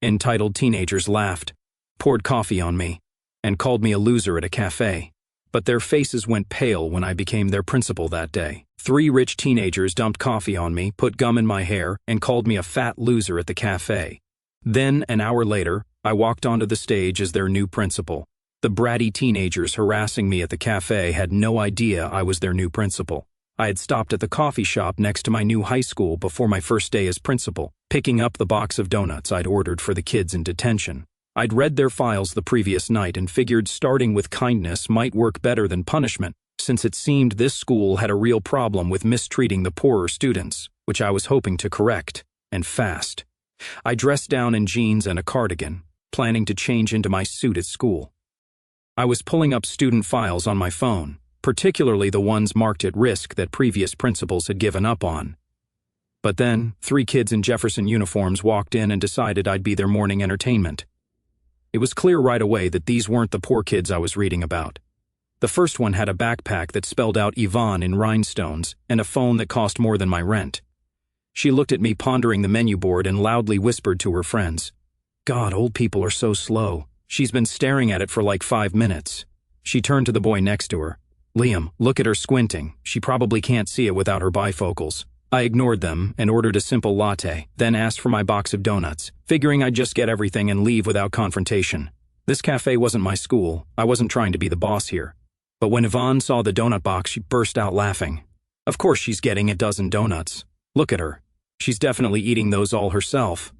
Entitled teenagers laughed, poured coffee on me, and called me a loser at a cafe. But their faces went pale when I became their principal that day. 3 rich teenagers dumped coffee on me, put gum in my hair, and called me a fat loser at the cafe. Then, an hour later, I walked onto the stage as their new principal. The bratty teenagers harassing me at the cafe had no idea I was their new principal. I had stopped at the coffee shop next to my new high school before my first day as principal, picking up the box of donuts I'd ordered for the kids in detention. I'd read their files the previous night and figured starting with kindness might work better than punishment, since it seemed this school had a real problem with mistreating the poorer students, which I was hoping to correct, and fast. I dressed down in jeans and a cardigan, planning to change into my suit at school. I was pulling up student files on my phone, particularly the ones marked at risk that previous principals had given up on. But then, 3 kids in Jefferson uniforms walked in and decided I'd be their morning entertainment. It was clear right away that these weren't the poor kids I was reading about. The first one had a backpack that spelled out Yvonne in rhinestones and a phone that cost more than my rent. She looked at me pondering the menu board and loudly whispered to her friends, "God, old people are so slow. She's been staring at it for like 5 minutes." She turned to the boy next to her. "Liam, look at her squinting. She probably can't see it without her bifocals." I ignored them and ordered a simple latte, then asked for my box of donuts, figuring I'd just get everything and leave without confrontation. This cafe wasn't my school. I wasn't trying to be the boss here. But when Yvonne saw the donut box, she burst out laughing. Of course she's getting a dozen donuts. Look at her. She's definitely eating those all herself.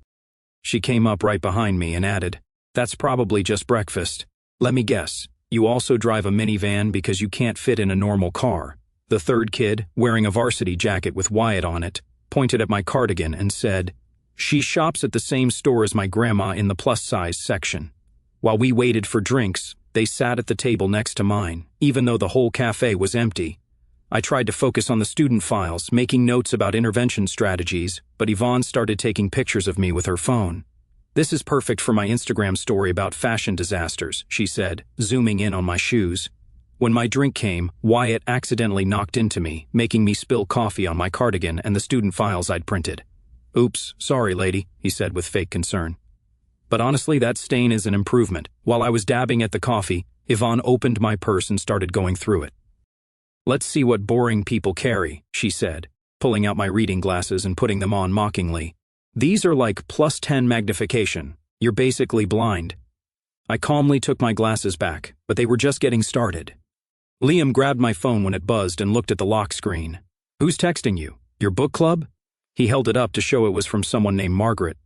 She came up right behind me and added, "That's probably just breakfast. Let me guess, you also drive a minivan because you can't fit in a normal car." The third kid, wearing a varsity jacket with Wyatt on it, pointed at my cardigan and said, "She shops at the same store as my grandma in the plus-size section." While we waited for drinks, they sat at the table next to mine, even though the whole cafe was empty. I tried to focus on the student files, making notes about intervention strategies, but Yvonne started taking pictures of me with her phone. "This is perfect for my Instagram story about fashion disasters," she said, zooming in on my shoes. When my drink came, Wyatt accidentally knocked into me, making me spill coffee on my cardigan and the student files I'd printed. "Oops, sorry, lady," he said with fake concern. But honestly, that stain is an improvement. While I was dabbing at the coffee, Yvonne opened my purse and started going through it. "Let's see what boring people carry," she said, pulling out my reading glasses and putting them on mockingly. "These are like +10 magnification. You're basically blind." I calmly took my glasses back, but they were just getting started. Liam grabbed my phone when it buzzed and looked at the lock screen. "Who's texting you? Your book club?" He held it up to show it was from someone named Margaret.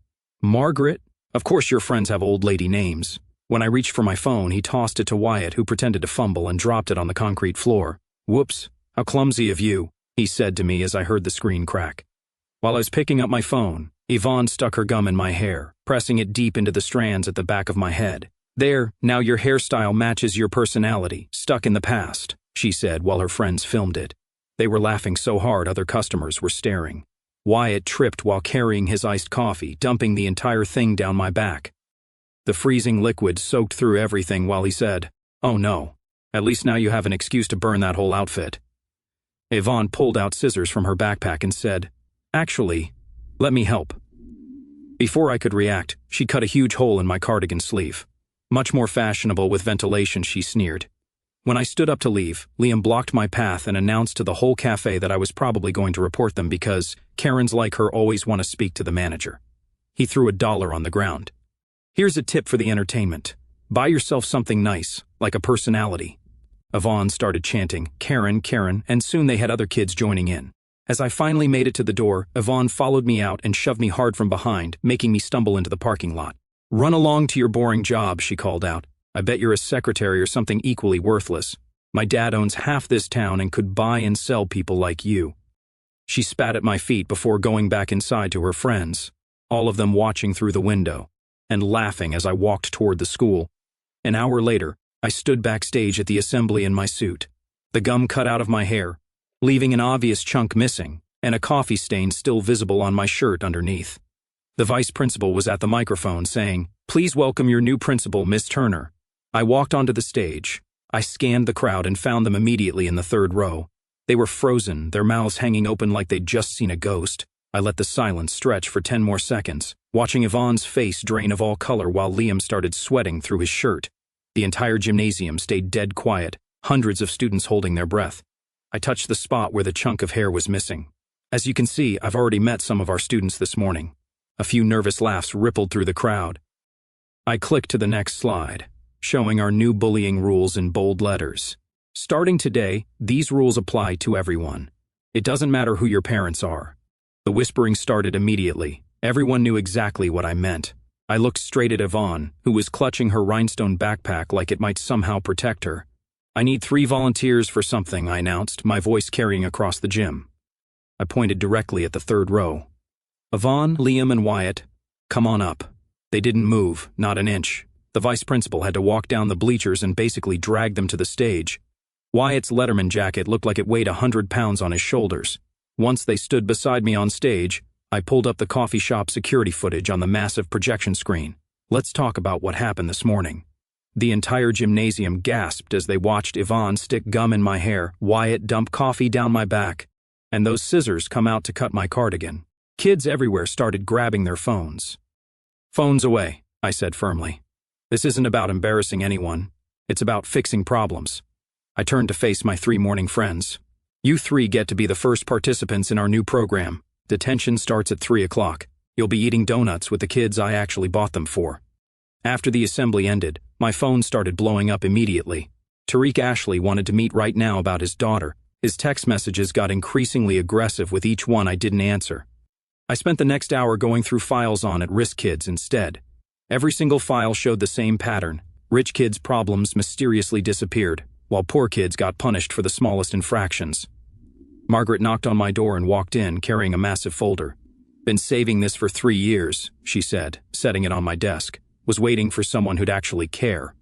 "Margaret? Of course your friends have old lady names." When I reached for my phone, he tossed it to Wyatt, who pretended to fumble and dropped it on the concrete floor. "Whoops, how clumsy of you," he said to me as I heard the screen crack. While I was picking up my phone, Yvonne stuck her gum in my hair, pressing it deep into the strands at the back of my head. "There, now your hairstyle matches your personality, stuck in the past," she said while her friends filmed it. They were laughing so hard other customers were staring. Wyatt tripped while carrying his iced coffee, dumping the entire thing down my back. The freezing liquid soaked through everything while he said, "Oh no, at least now you have an excuse to burn that whole outfit." Yvonne pulled out scissors from her backpack and said, "Actually, let me help." Before I could react, she cut a huge hole in my cardigan sleeve. "Much more fashionable with ventilation," she sneered. When I stood up to leave, Liam blocked my path and announced to the whole cafe that I was probably going to report them because Karens like her always want to speak to the manager. He threw $1 on the ground. "Here's a tip for the entertainment. Buy yourself something nice, like a personality." Yvonne started chanting, "Karen, Karen," and soon they had other kids joining in. As I finally made it to the door, Yvonne followed me out and shoved me hard from behind, making me stumble into the parking lot. "Run along to your boring job," she called out. "I bet you're a secretary or something equally worthless. My dad owns half this town and could buy and sell people like you." She spat at my feet before going back inside to her friends, all of them watching through the window, and laughing as I walked toward the school. An hour later, I stood backstage at the assembly in my suit. The gum cut out of my hair, leaving an obvious chunk missing, and a coffee stain still visible on my shirt underneath. The vice principal was at the microphone saying, "Please welcome your new principal, Miss Turner." I walked onto the stage. I scanned the crowd and found them immediately in the third row. They were frozen, their mouths hanging open like they'd just seen a ghost. I let the silence stretch for 10 more seconds, watching Yvonne's face drain of all color while Liam started sweating through his shirt. The entire gymnasium stayed dead quiet, hundreds of students holding their breath. I touched the spot where the chunk of hair was missing. As you can see, I've already met some of our students this morning. A few nervous laughs rippled through the crowd. I clicked to the next slide, showing our new bullying rules in bold letters. Starting today, these rules apply to everyone. It doesn't matter who your parents are. The whispering started immediately. Everyone knew exactly what I meant. I looked straight at Yvonne, who was clutching her rhinestone backpack like it might somehow protect her. I need 3 volunteers for something, I announced, my voice carrying across the gym. I pointed directly at the 3rd row. Yvonne, Liam, and Wyatt, come on up. They didn't move, not an inch. The vice principal had to walk down the bleachers and basically drag them to the stage. Wyatt's Letterman jacket looked like it weighed 100 pounds on his shoulders. Once they stood beside me on stage, I pulled up the coffee shop security footage on the massive projection screen. Let's talk about what happened this morning. The entire gymnasium gasped as they watched Yvonne stick gum in my hair, Wyatt dump coffee down my back, and those scissors come out to cut my cardigan. Kids everywhere started grabbing their phones. Phones away, I said firmly. This isn't about embarrassing anyone. It's about fixing problems. I turned to face my 3 morning friends. You 3 get to be the first participants in our new program. Detention starts at 3 o'clock. You'll be eating donuts with the kids I actually bought them for. After the assembly ended, my phone started blowing up immediately. Tariq Ashley wanted to meet right now about his daughter. His text messages got increasingly aggressive with each one I didn't answer. I spent the next hour going through files on at-risk kids instead. Every single file showed the same pattern. Rich kids' problems mysteriously disappeared, while poor kids got punished for the smallest infractions. Margaret knocked on my door and walked in, carrying a massive folder. Been saving this for 3 years, she said, setting it on my desk. Was waiting for someone who'd actually care.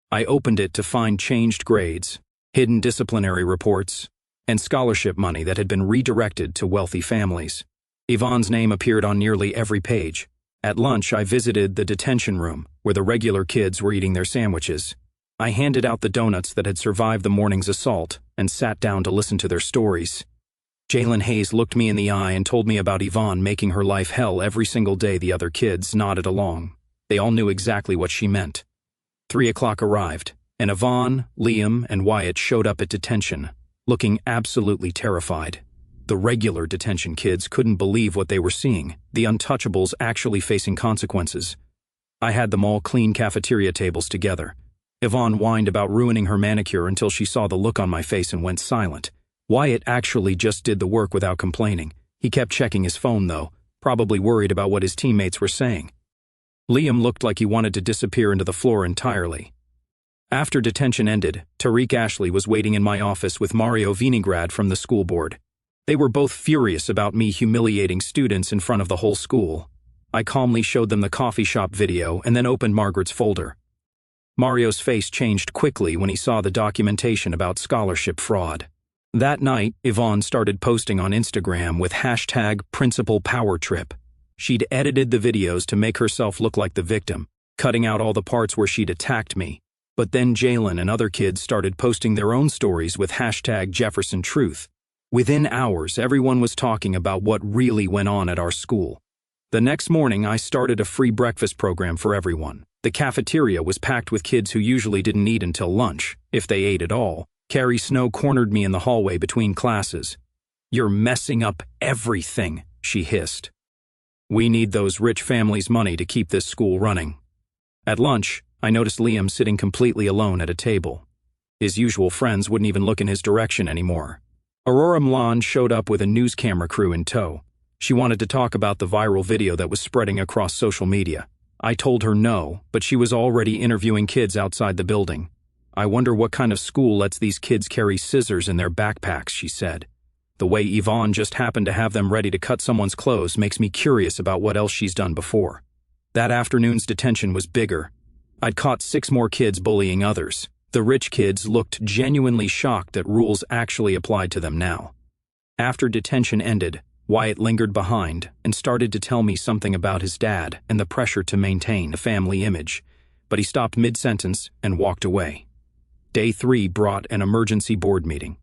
I opened it to find changed grades, hidden disciplinary reports, and scholarship money that had been redirected to wealthy families. Yvonne's name appeared on nearly every page. At lunch, I visited the detention room, where the regular kids were eating their sandwiches. I handed out the donuts that had survived the morning's assault and sat down to listen to their stories. Jalen Hayes looked me in the eye and told me about Yvonne making her life hell every single day. The other kids nodded along. They all knew exactly what she meant. 3 o'clock arrived, and Yvonne, Liam, and Wyatt showed up at detention, looking absolutely terrified. The regular detention kids couldn't believe what they were seeing, the untouchables actually facing consequences. I had them all clean cafeteria tables together. Yvonne whined about ruining her manicure until she saw the look on my face and went silent. Wyatt actually just did the work without complaining. He kept checking his phone though, probably worried about what his teammates were saying. Liam looked like he wanted to disappear into the floor entirely. After detention ended, Tariq Ashley was waiting in my office with Mario Vinigrad from the school board. They were both furious about me humiliating students in front of the whole school. I calmly showed them the coffee shop video and then opened Margaret's folder. Mario's face changed quickly when he saw the documentation about scholarship fraud. That night, Yvonne started posting on Instagram with hashtag #PrincipalPowerTrip. She'd edited the videos to make herself look like the victim, cutting out all the parts where she'd attacked me. But then Jalen and other kids started posting their own stories with hashtag #JeffersonTruth. Within hours, everyone was talking about what really went on at our school. The next morning, I started a free breakfast program for everyone. The cafeteria was packed with kids who usually didn't eat until lunch, if they ate at all. Carrie Snow cornered me in the hallway between classes. "You're messing up everything," she hissed. "We need those rich families' money to keep this school running." At lunch, I noticed Liam sitting completely alone at a table. His usual friends wouldn't even look in his direction anymore. Aurora Mlan showed up with a news camera crew in tow. She wanted to talk about the viral video that was spreading across social media. I told her no, but she was already interviewing kids outside the building. "I wonder what kind of school lets these kids carry scissors in their backpacks," she said. The way Yvonne just happened to have them ready to cut someone's clothes makes me curious about what else she's done before. That afternoon's detention was bigger. I'd caught 6 more kids bullying others. The rich kids looked genuinely shocked that rules actually applied to them now. After detention ended, Wyatt lingered behind and started to tell me something about his dad and the pressure to maintain a family image, but he stopped mid-sentence and walked away. Day 3 brought an emergency board meeting.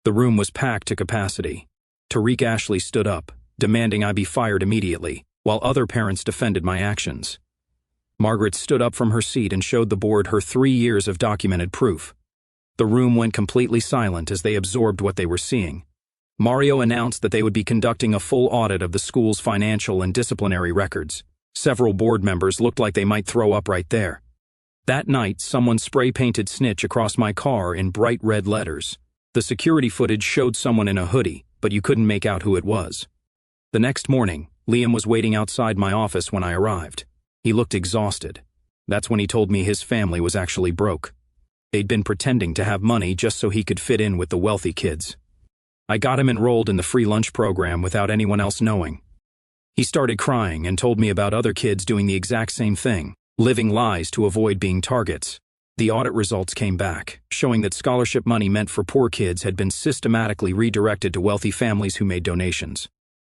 The room was packed to capacity. Tariq Ashley stood up, demanding I be fired immediately, while other parents defended my actions. Margaret stood up from her seat and showed the board her 3 years of documented proof. The room went completely silent as they absorbed what they were seeing. Mario announced that they would be conducting a full audit of the school's financial and disciplinary records. Several board members looked like they might throw up right there. That night, someone spray-painted snitch across my car in bright red letters. The security footage showed someone in a hoodie, but you couldn't make out who it was. The next morning, Liam was waiting outside my office when I arrived. He looked exhausted. That's when he told me his family was actually broke. They'd been pretending to have money just so he could fit in with the wealthy kids. I got him enrolled in the free lunch program without anyone else knowing. He started crying and told me about other kids doing the exact same thing, living lies to avoid being targets. The audit results came back, showing that scholarship money meant for poor kids had been systematically redirected to wealthy families who made donations.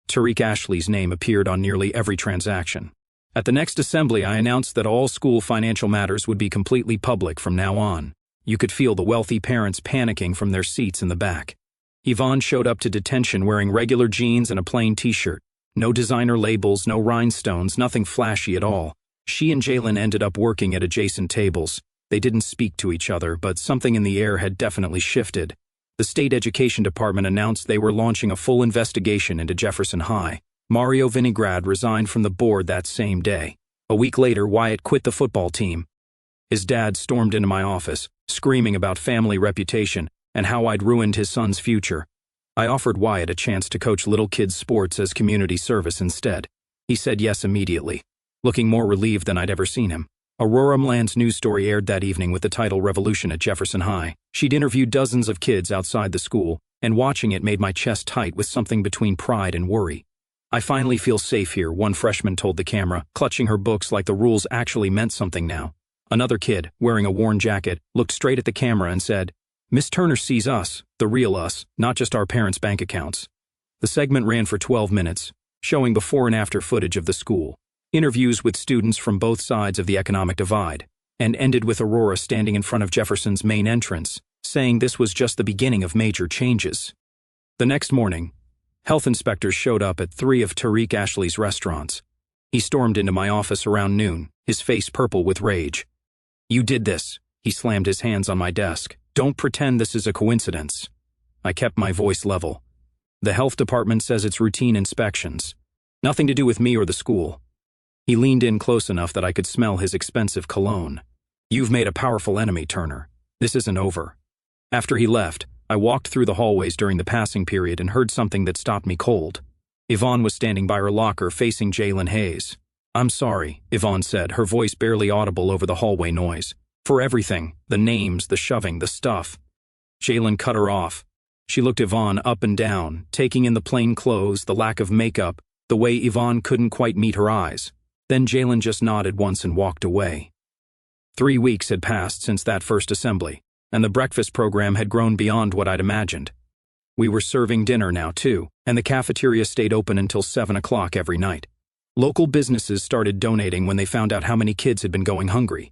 Tariq Ashley's name appeared on nearly every transaction. At the next assembly, I announced that all school financial matters would be completely public from now on. You could feel the wealthy parents panicking from their seats in the back. Yvonne showed up to detention wearing regular jeans and a plain t-shirt. No designer labels, no rhinestones, nothing flashy at all. She and Jalen ended up working at adjacent tables. They didn't speak to each other, but something in the air had definitely shifted. The state education department announced they were launching a full investigation into Jefferson High. Mario Vinograd resigned from the board that same day. A week later, Wyatt quit the football team. His dad stormed into my office, screaming about family reputation and how I'd ruined his son's future. I offered Wyatt a chance to coach little kids' sports as community service instead. He said yes immediately, looking more relieved than I'd ever seen him. Aurora Mland's news story aired that evening with the title Revolution at Jefferson High. She'd interviewed dozens of kids outside the school, and watching it made my chest tight with something between pride and worry. I finally feel safe here, one freshman told the camera, clutching her books like the rules actually meant something now. Another kid, wearing a worn jacket, looked straight at the camera and said, "Miss Turner sees us, the real us, not just our parents' bank accounts." The segment ran for 12 minutes, showing before and after footage of the school, interviews with students from both sides of the economic divide, and ended with Aurora standing in front of Jefferson's main entrance, saying this was just the beginning of major changes. The next morning, health inspectors showed up at 3 of Tariq Ashley's restaurants. He stormed into my office around noon, his face purple with rage. "You did this." He slammed his hands on my desk. "Don't pretend this is a coincidence." I kept my voice level. "The health department says it's routine inspections. Nothing to do with me or the school." He leaned in close enough that I could smell his expensive cologne. "You've made a powerful enemy, Turner. This isn't over." After he left, I walked through the hallways during the passing period and heard something that stopped me cold. Yvonne was standing by her locker facing Jalen Hayes. "I'm sorry," Yvonne said, her voice barely audible over the hallway noise. "For everything, the names, the shoving, the stuff." Jalen cut her off. She looked Yvonne up and down, taking in the plain clothes, the lack of makeup, the way Yvonne couldn't quite meet her eyes. Then Jalen just nodded once and walked away. 3 weeks had passed since that first assembly, and the breakfast program had grown beyond what I'd imagined. We were serving dinner now, too, and the cafeteria stayed open until 7 o'clock every night. Local businesses started donating when they found out how many kids had been going hungry.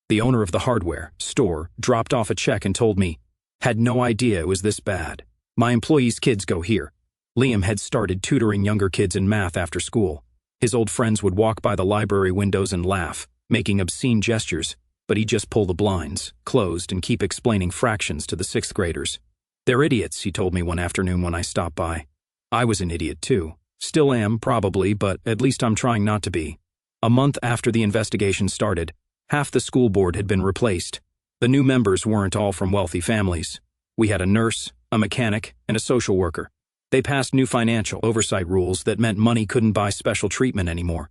The owner of the hardware store dropped off a check and told me, "Had no idea it was this bad. My employees' kids go here." Liam had started tutoring younger kids in math after school. His old friends would walk by the library windows and laugh, making obscene gestures, but he'd just pull the blinds, closed, and keep explaining fractions to the 6th graders. "They're idiots," he told me one afternoon when I stopped by. I was an idiot too. Still am, probably, but at least I'm trying not to be. A month after the investigation started, half the school board had been replaced. The new members weren't all from wealthy families. We had a nurse, a mechanic, and a social worker. They passed new financial oversight rules that meant money couldn't buy special treatment anymore.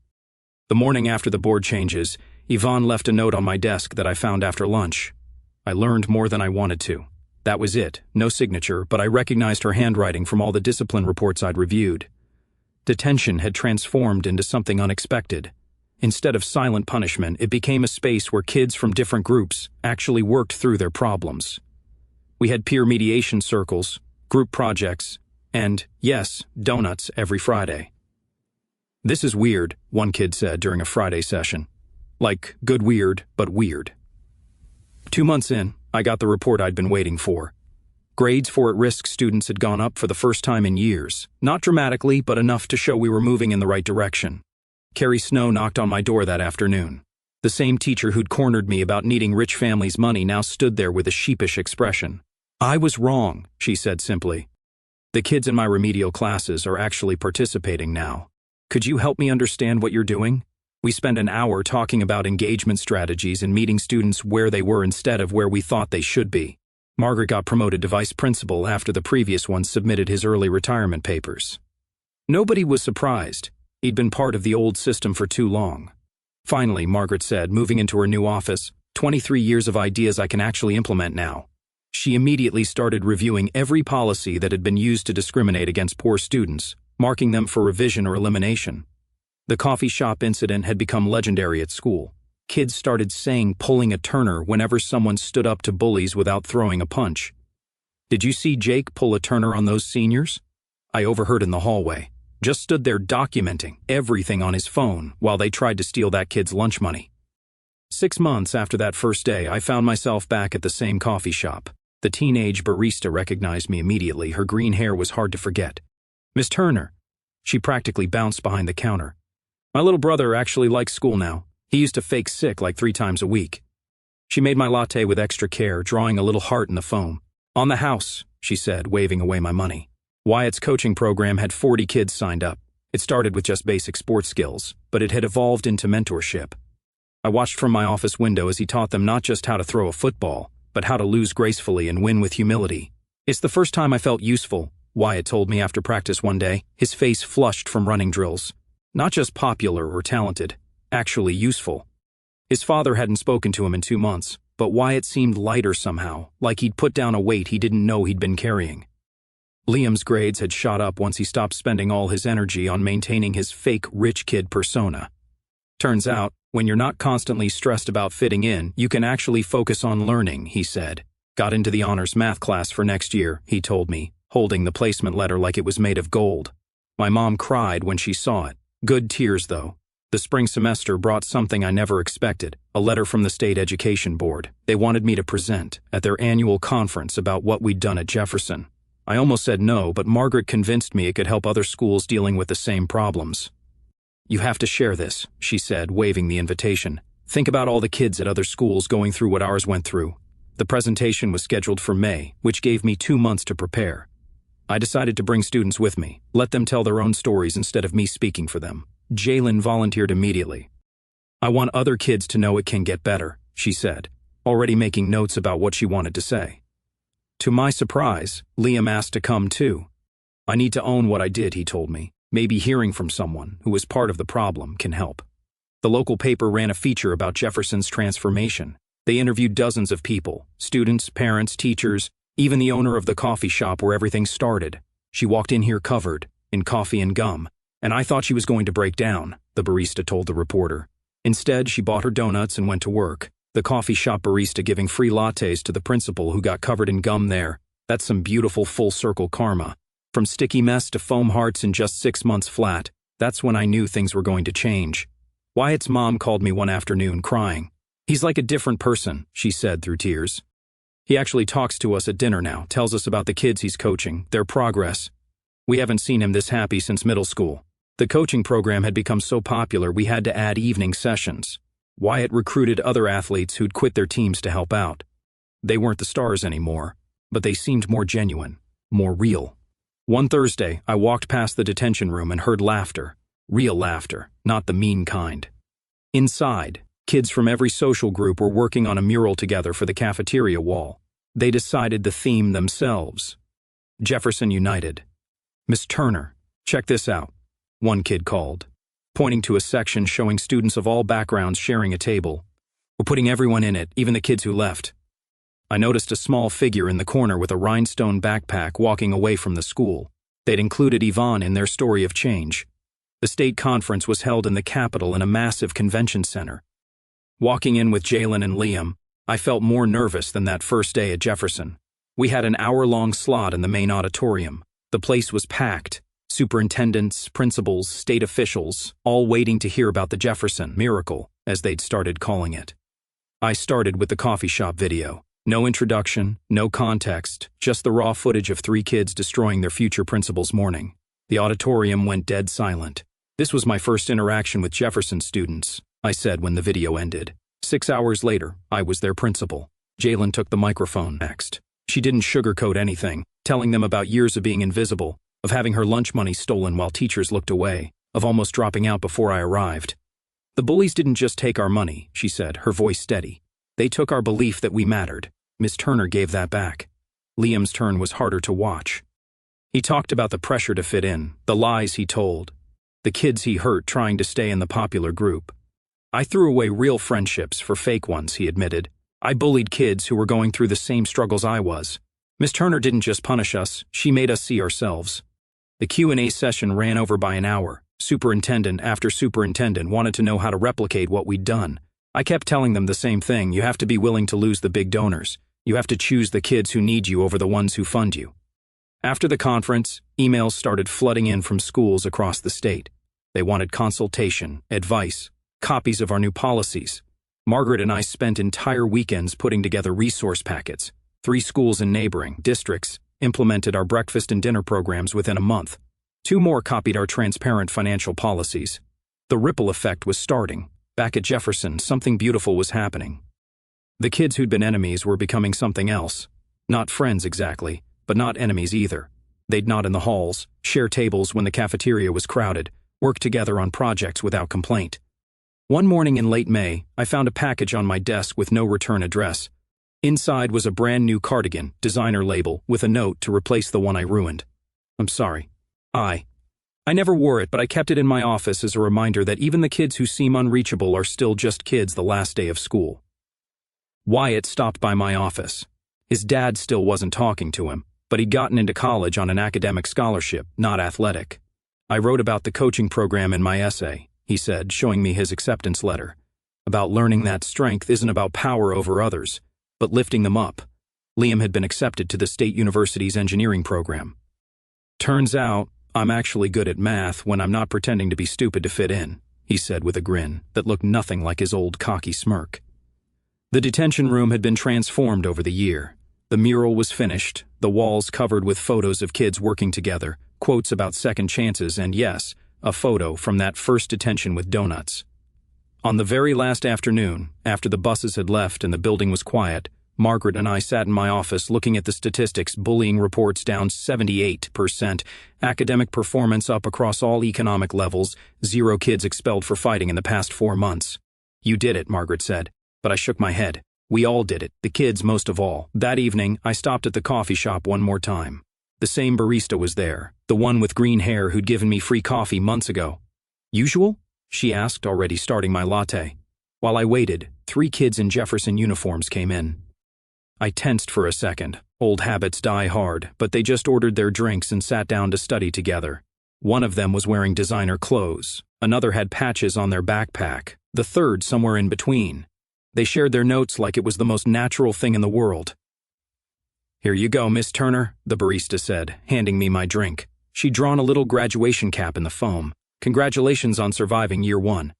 The morning after the board changes, Yvonne left a note on my desk that I found after lunch. I learned more than I wanted to. That was it, no signature, but I recognized her handwriting from all the discipline reports I'd reviewed. Detention had transformed into something unexpected. Instead of silent punishment, it became a space where kids from different groups actually worked through their problems. We had peer mediation circles, group projects, and, yes, donuts every Friday. "This is weird," one kid said during a Friday session. "Like, good weird, but weird." 2 months in, I got the report I'd been waiting for. Grades for at-risk students had gone up for the first time in years, not dramatically, but enough to show we were moving in the right direction. Carrie Snow knocked on my door that afternoon. The same teacher who'd cornered me about needing rich families' money now stood there with a sheepish expression. "I was wrong," she said simply. "The kids in my remedial classes are actually participating now. Could you help me understand what you're doing?" We spent an hour talking about engagement strategies and meeting students where they were instead of where we thought they should be. Margaret got promoted to vice principal after the previous one submitted his early retirement papers. Nobody was surprised. He'd been part of the old system for too long. Finally, Margaret said, moving into her new office, 23 years of ideas I can actually implement now. She immediately started reviewing every policy that had been used to discriminate against poor students, marking them for revision or elimination. The coffee shop incident had become legendary at school. Kids started saying "pulling a Turner" whenever someone stood up to bullies without throwing a punch. "Did you see Jake pull a Turner on those seniors?" I overheard in the hallway. Just stood there documenting everything on his phone while they tried to steal that kid's lunch money. 6 months after that first day, I found myself back at the same coffee shop. The teenage barista recognized me immediately. Her green hair was hard to forget. "Miss Turner." She practically bounced behind the counter. "My little brother actually likes school now. He used to fake sick like 3 times a week." She made my latte with extra care, drawing a little heart in the foam. "On the house," she said, waving away my money. Wyatt's coaching program had 40 kids signed up. It started with just basic sports skills, but it had evolved into mentorship. I watched from my office window as he taught them not just how to throw a football, but how to lose gracefully and win with humility. "It's the first time I felt useful," Wyatt told me after practice one day, his face flushed from running drills. Not just popular or talented, actually useful. His father hadn't spoken to him in 2 months, but Wyatt seemed lighter somehow, like he'd put down a weight he didn't know he'd been carrying. Liam's grades had shot up once he stopped spending all his energy on maintaining his fake rich kid persona. "Turns out, when you're not constantly stressed about fitting in, you can actually focus on learning," he said. "Got into the honors math class for next year," he told me, holding the placement letter like it was made of gold. My mom cried when she saw it. Good tears, though. The spring semester brought something I never expected, a letter from the state education board. They wanted me to present at their annual conference about what we'd done at Jefferson. I almost said no, but Margaret convinced me it could help other schools dealing with the same problems. "You have to share this," she said, waving the invitation. "Think about all the kids at other schools going through what ours went through." The presentation was scheduled for May, which gave me 2 months to prepare. I decided to bring students with me, let them tell their own stories instead of me speaking for them. Jalen volunteered immediately. "I want other kids to know it can get better," she said, already making notes about what she wanted to say. To my surprise, Liam asked to come too. "I need to own what I did," he told me. "Maybe hearing from someone who was part of the problem can help." The local paper ran a feature about Jefferson's transformation. They interviewed dozens of people, students, parents, teachers, even the owner of the coffee shop where everything started. "She walked in here covered in coffee and gum, and I thought she was going to break down," the barista told the reporter. Instead, she bought her donuts and went to work. The coffee shop barista giving free lattes to the principal who got covered in gum there. That's some beautiful full-circle karma. From sticky mess to foam hearts in just 6 months flat. That's when I knew things were going to change. Wyatt's mom called me one afternoon crying. "He's like a different person," she said through tears. "He actually talks to us at dinner now, tells us about the kids he's coaching, their progress. We haven't seen him this happy since middle school." The coaching program had become so popular we had to add evening sessions. Wyatt recruited other athletes who'd quit their teams to help out. They weren't the stars anymore, but they seemed more genuine, more real. One Thursday, I walked past the detention room and heard laughter. Real laughter, not the mean kind. Inside, kids from every social group were working on a mural together for the cafeteria wall. They decided the theme themselves. Jefferson United. "Miss Turner, check this out," one kid called, pointing to a section showing students of all backgrounds sharing a table. "We're putting everyone in it, even the kids who left." I noticed a small figure in the corner with a rhinestone backpack walking away from the school. They'd included Yvonne in their story of change. The state conference was held in the Capitol in a massive convention center. Walking in with Jalen and Liam, I felt more nervous than that first day at Jefferson. We had an hour-long slot in the main auditorium. The place was packed. Superintendents, principals, state officials, all waiting to hear about the Jefferson miracle, as they'd started calling it. I started with the coffee shop video. No introduction, no context, just the raw footage of 3 kids destroying their future principal's morning. The auditorium went dead silent. "This was my first interaction with Jefferson students," I said when the video ended. 6 hours later, I was their principal. Jalen took the microphone next. She didn't sugarcoat anything, telling them about years of being invisible, of having her lunch money stolen while teachers looked away, of almost dropping out before I arrived. "The bullies didn't just take our money," she said, her voice steady. "They took our belief that we mattered." Miss Turner gave that back. Liam's turn was harder to watch. He talked about the pressure to fit in, the lies he told, the kids he hurt trying to stay in the popular group. "I threw away real friendships for fake ones," he admitted. "I bullied kids who were going through the same struggles I was. Miss Turner didn't just punish us, she made us see ourselves." The Q&A session ran over by an hour. Superintendent after superintendent wanted to know how to replicate what we'd done. I kept telling them the same thing: you have to be willing to lose the big donors. You have to choose the kids who need you over the ones who fund you. After the conference, emails started flooding in from schools across the state. They wanted consultation, advice, copies of our new policies. Margaret and I spent entire weekends putting together resource packets. 3 schools in neighboring districts implemented our breakfast and dinner programs within a month. 2 more copied our transparent financial policies. The ripple effect was starting. Back at Jefferson, something beautiful was happening. The kids who'd been enemies were becoming something else. Not friends exactly, but not enemies either. They'd nod in the halls, share tables when the cafeteria was crowded, work together on projects without complaint. One morning in late May, I found a package on my desk with no return address. Inside was a brand new cardigan, designer label, with a note to replace the one I ruined. "I'm sorry. I never wore it, but I kept it in my office as a reminder that even the kids who seem unreachable are still just kids the last day of school." Wyatt stopped by my office. His dad still wasn't talking to him, but he'd gotten into college on an academic scholarship, not athletic. "I wrote about the coaching program in my essay," he said, showing me his acceptance letter. "About learning that strength isn't about power over others, but lifting them up." Liam had been accepted to the State University's engineering program. "Turns out, I'm actually good at math when I'm not pretending to be stupid to fit in," he said with a grin that looked nothing like his old cocky smirk. The detention room had been transformed over the year. The mural was finished, the walls covered with photos of kids working together, quotes about second chances, and yes, a photo from that first detention with donuts. On the very last afternoon, after the buses had left and the building was quiet, Margaret and I sat in my office looking at the statistics: bullying reports down 78%, academic performance up across all economic levels, 0 kids expelled for fighting in the past 4 months. "You did it," Margaret said, but I shook my head. "We all did it, the kids most of all." That evening, I stopped at the coffee shop one more time. The same barista was there, the one with green hair who'd given me free coffee months ago. "Usual?" she asked, already starting my latte. While I waited, 3 kids in Jefferson uniforms came in. I tensed for a second. Old habits die hard, but they just ordered their drinks and sat down to study together. One of them was wearing designer clothes, another had patches on their backpack, the third somewhere in between. They shared their notes like it was the most natural thing in the world. "Here you go, Miss Turner," the barista said, handing me my drink. She'd drawn a little graduation cap in the foam. "Congratulations on surviving year 1.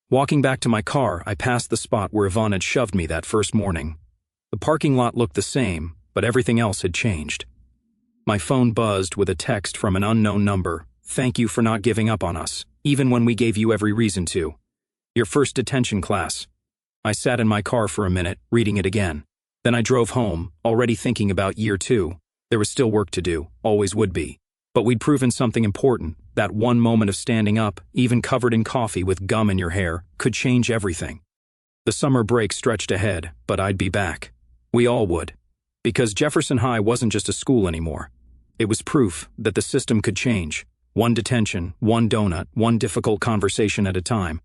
Walking back to my car, I passed the spot where Yvonne had shoved me that first morning. The parking lot looked the same, but everything else had changed. My phone buzzed with a text from an unknown number. "Thank you for not giving up on us, even when we gave you every reason to. Your first detention class." I sat in my car for a minute, reading it again. Then I drove home, already thinking about year 2. There was still work to do, always would be. But we'd proven something important. That one moment of standing up, even covered in coffee with gum in your hair, could change everything. The summer break stretched ahead, but I'd be back. We all would. Because Jefferson High wasn't just a school anymore. It was proof that the system could change. One detention, one donut, one difficult conversation at a time.